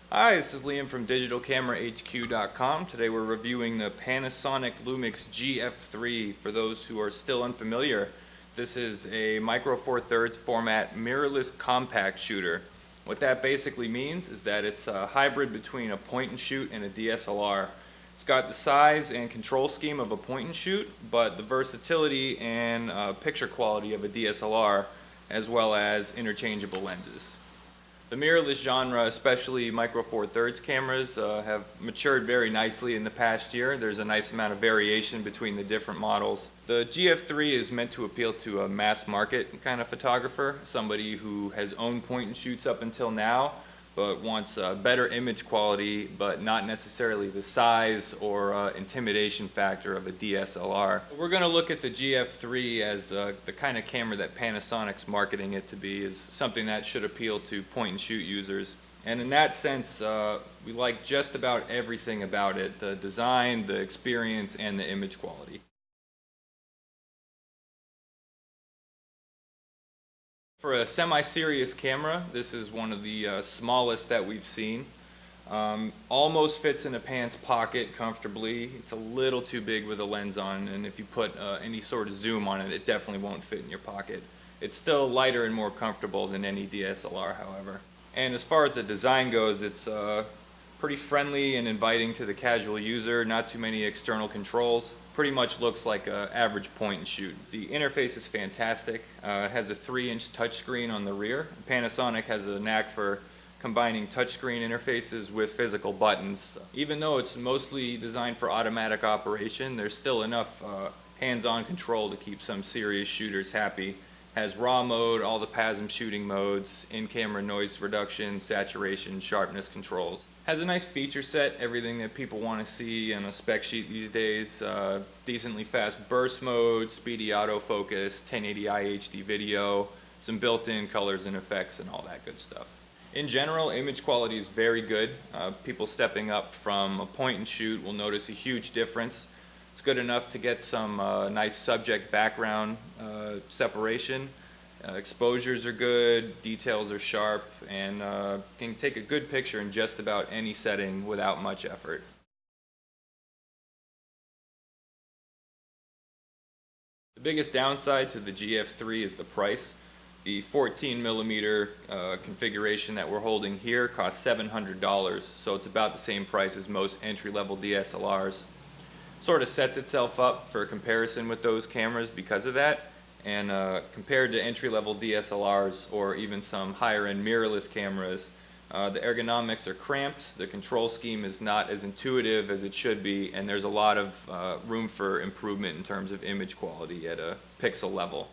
Hi, this is Liam from DigitalCameraHQ.com. Today we're reviewing the Panasonic Lumix GF3. For those who are still unfamiliar, this is a micro four thirds format mirrorless compact shooter. What that basically means is that it's a hybrid between a point and shoot and a DSLR. It's got the size and control scheme of a point and shoot, but the versatility and picture quality of a DSLR, as well as interchangeable lenses. The mirrorless genre, especially micro four thirds cameras, have matured very nicely in the past year. There's a nice amount of variation between the different models. The GF3 is meant to appeal to a mass market kind of photographer, somebody who has owned point and shoots up until now, but wants better image quality, but not necessarily the size or intimidation factor of a DSLR. We're going to look at the GF3 as the kind of camera that Panasonic's marketing it to be, is something that should appeal to point and shoot users. And in that sense, we like just about everything about it: the design, the experience, and the image quality. For a semi-serious camera, this is one of the smallest that we've seen. Almost fits in a pants pocket comfortably. It's a little too big with a lens on, and if you put any sort of zoom on it, it definitely won't fit in your pocket. It's still lighter and more comfortable than any DSLR, however. And as far as the design goes, it's pretty friendly and inviting to the casual user. Not too many external controls. Pretty much looks like an average point and shoot. The interface is fantastic. It has a 3-inch touchscreen on the rear. Panasonic has a knack for combining touchscreen interfaces with physical buttons. Even though it's mostly designed for automatic operation, there's still enough hands-on control to keep some serious shooters happy. Has RAW mode, all the PASM shooting modes, in-camera noise reduction, saturation, sharpness controls. Has a nice feature set, everything that people want to see on a spec sheet these days. Decently fast burst mode, speedy autofocus, 1080i HD video, some built-in colors and effects and all that good stuff. In general, image quality is very good. People stepping up from a point and shoot will notice a huge difference. It's good enough to get some nice subject background separation. Exposures are good, details are sharp, and can take a good picture in just about any setting without much effort. The biggest downside to the GF3 is the price. The 14mm configuration that we're holding here costs $700, so it's about the same price as most entry-level DSLRs. Sort of sets itself up for a comparison with those cameras because of that. And compared to entry-level DSLRs or even some higher-end mirrorless cameras, the ergonomics are cramped, the control scheme is not as intuitive as it should be, and there's a lot of room for improvement in terms of image quality at a pixel level.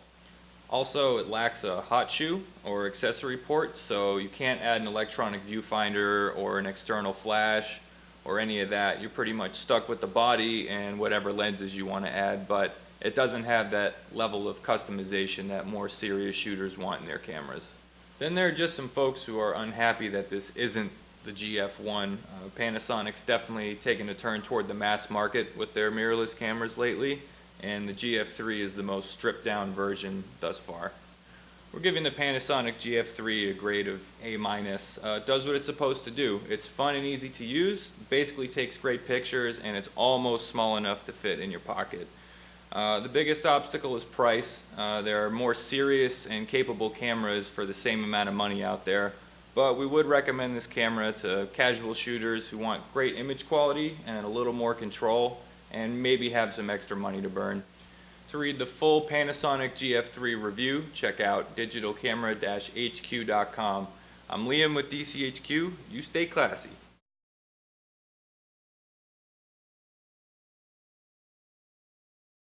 Also, it lacks a hot shoe or accessory port, so you can't add an electronic viewfinder or an external flash or any of that. You're pretty much stuck with the body and whatever lenses you want to add, but it doesn't have that level of customization that more serious shooters want in their cameras. Then there are just some folks who are unhappy that this isn't the GF1. Panasonic's definitely taken a turn toward the mass market with their mirrorless cameras lately, and the GF3 is the most stripped down version thus far. We're giving the Panasonic GF3 a grade of A-. It does what it's supposed to do. It's fun and easy to use, basically takes great pictures, and it's almost small enough to fit in your pocket. The biggest obstacle is price. There are more serious and capable cameras for the same amount of money out there, but we would recommend this camera to casual shooters who want great image quality and a little more control and maybe have some extra money to burn. To read the full Panasonic GF3 review, check out digitalcamera-hq.com. I'm Liam with DCHQ. You stay classy.